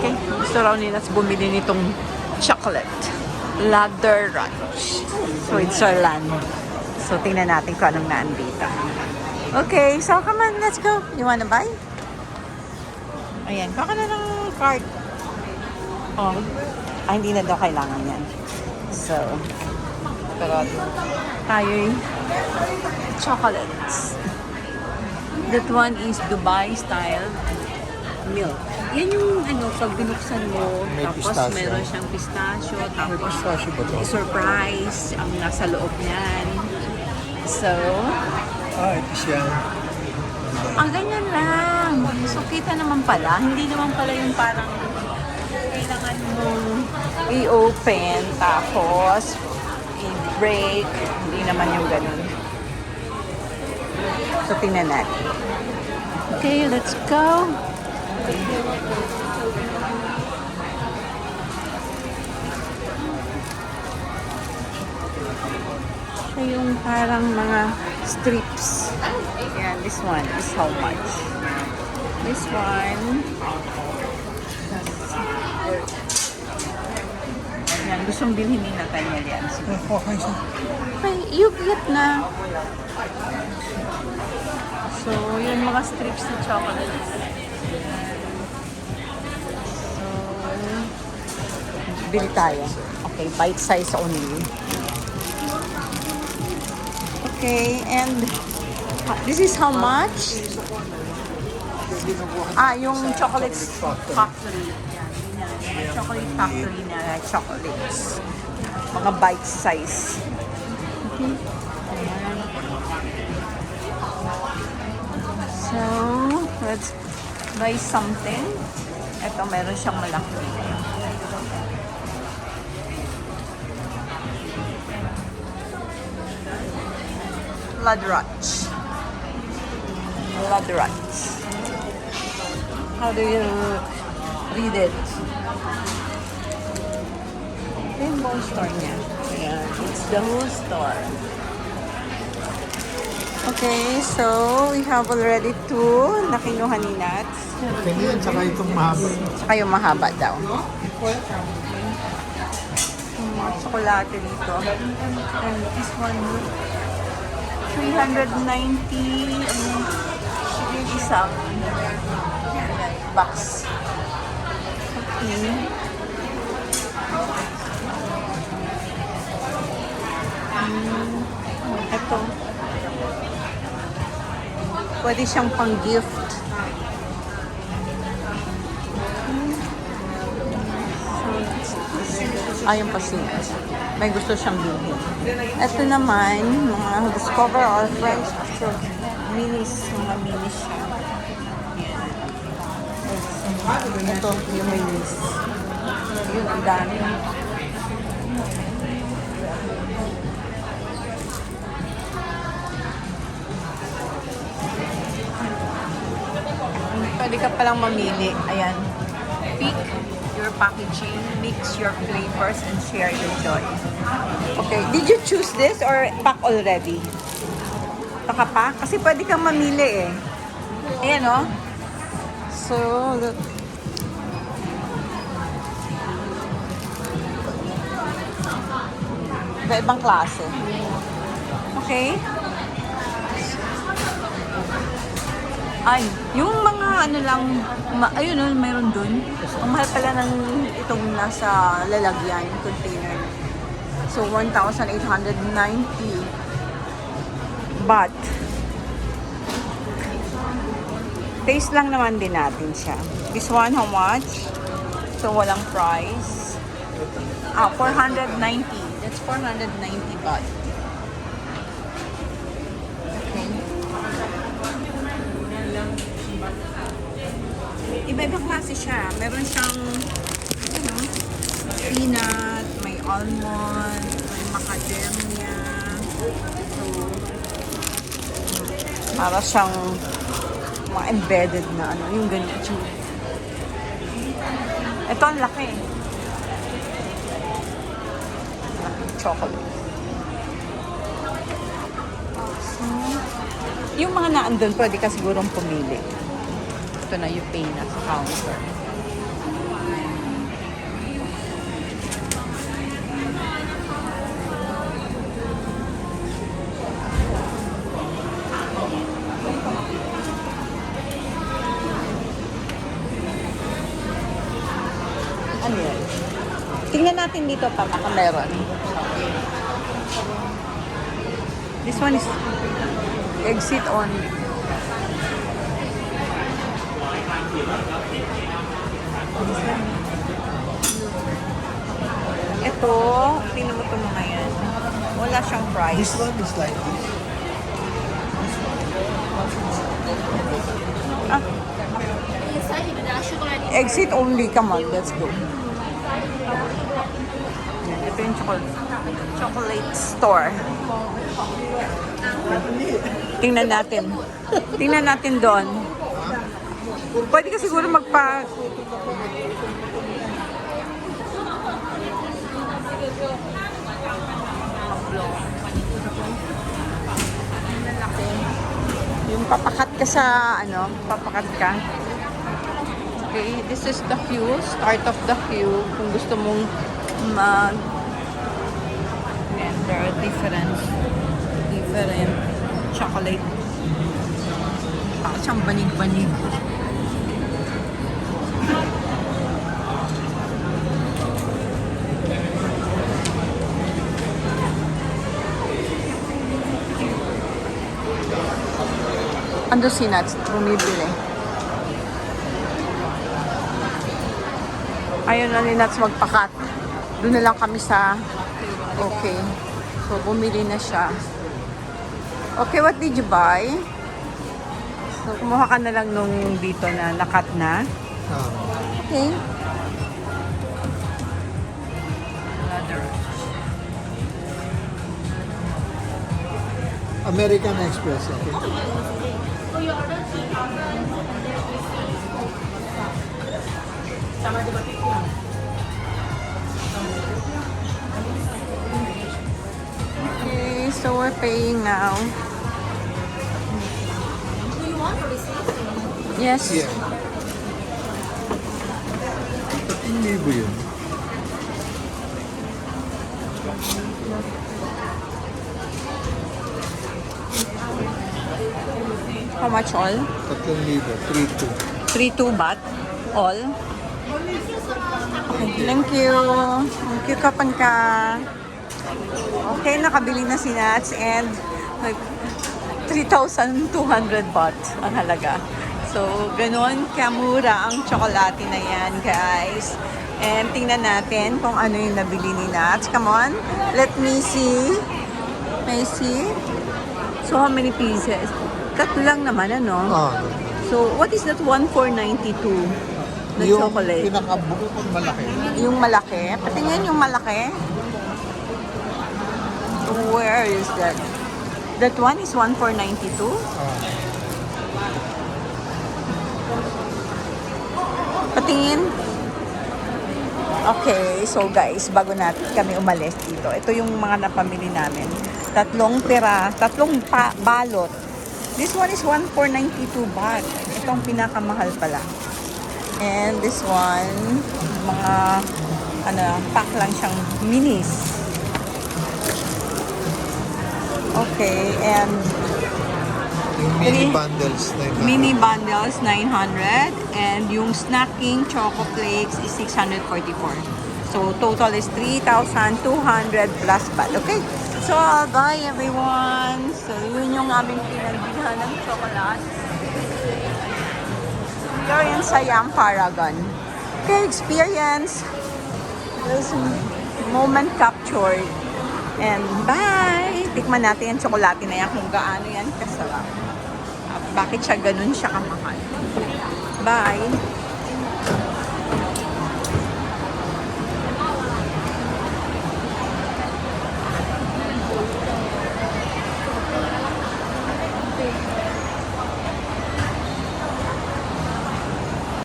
Okay, gusto raw nila bumili nitong chocolate. Ladder Ranch, Switzerland. So, tingnan natin kung anong naandito. Okay, so come on, let's go. You wanna buy? Ayan, baka na ng card. Oh, hindi na daw kailangan yan. So, pero tayo chocolates. That one is Dubai style milk. Yan yung pag binuksan mo, May tapos pistachio. meron siyang pistachio, tapos Pistachio ba ito? surprise ang nasa loob niyan. So, Ito siya. ang ganyan lang. So, kita naman pala. Hindi naman pala yung parang kailangan mong i-open, tapos i-break. Hindi naman yung ganun. So, tingnan natin. Okay, let's go. Siya yung parang mga strips. Yan, this one is how much? This one. Yan, gustong bilhin ni Nathaniel yan. Okay siya. Okay, you get na. So, yun mga strips na chocolates. So, bili tayo. Okay, bite size only. Okay, and this is how much? Yung chocolate factory. Yan, chocolate factory na chocolates. Mga bite size. Okay. Ayan. So, let's buy something. Ito, meron siyang malaki. Ladrach. Ladrach. How do you read it? Ito yung whole store niya. Yeah, it's the whole store. Okay, so we have already two na kinuha ni Nats. Kanya yan, tsaka itong mahaba. Saka yung mahaba daw. Yung mga tsokolate dito. And this one, 390 isa box. Okay. Ito. Pwede siyang pang-gift. Ayun pa siya. May gusto siyang bilhin. Ito naman, mga Discover Our French minis. Mga minis siya. Ito, yung minis. Yun, ang dami. Pwede ka palang mamili. Ayan. Pick your packaging, mix your flavors, and share your joy. Okay. Did you choose this or pack already? Taka pa? Kasi pwede kang mamili eh. Ayan o. So, look. Iba-ibang klase. Okay. Ay, yung mga lang, ayun o, mayroon dun. Ang mahal pala ng itong nasa lalagyan, container. So, 1,890. But, taste lang naman din natin siya. This one, how much? So, walang price. 490. That's 490 baht. Iba-ibang klase siya. Meron siyang peanut, may almond, may macadamia. So, para siyang mga embedded na yung ganito. Ito ang laki. Laking chocolate. So, yung mga naandun, pwede ka sigurong pumili. Ito na, you pay na sa counter. Ano yan? Tingnan natin dito pa baka meron. This one is exit only. Ito, tingnan mo itong mga yan. Wala siyang price. This one is like this. Exit only, come on, let's go. Ito yung chocolate store. Tingnan natin. Tingnan natin doon. Pwede ka siguro magpa... Yung papakat ka sa, papakat ka. Okay, this is the queue, start of the queue. Kung gusto mong mag... And there are different chocolate. Siyang banig-banig. Ando si Nats, bumibili. Ayun na ni Nats magpakat. Doon na lang kami sa... Okay. So, bumili na siya. Okay, what did you buy? So, kumuha ka na lang nung dito na nakat na. Okay. American Express, okay. Okay, so we're paying now. Do you want a receipt? Yes. Yeah. 3,000 yun. How much all? 3,000. 3,200. 3-2 baht? All? Thank you. Thank you, Kapangka. Okay, nakabili na si Nats and like 3,200 baht ang halaga. So, ganun kamura ang tsokolate na yan, guys. And tingnan natin kung ano yung nabili ni Nats. Come on, let me see. May I see? So, how many pieces? Tatlo lang naman, ano? So, what is that 1,492? The yung chocolate. pinakabukod malaki. Yung malaki? Patingin yung malaki. Where is that? That one is 1,492? Patingin. Okay, so guys, bago natin kami umalis dito, ito yung mga napamili namin. Tatlong balot. This one is 1,492 baht. Itong pinakamahal pala. And this one, mga pack lang siyang minis. Okay, and Yung mini bundles na yun. mini bundles 900 and yung snacking choco flakes is 644. So total is 3,200 plus baht. Okay? So bye everyone. So yun yung aming pinagbilhan ng chocolate. We are in Siam Paragon. Okay, experience. This moment captured. And bye! Tikman natin yung tsokolate na yan kung gaano yan kasarap. At bakit siya ganun siya kamahal. Bye!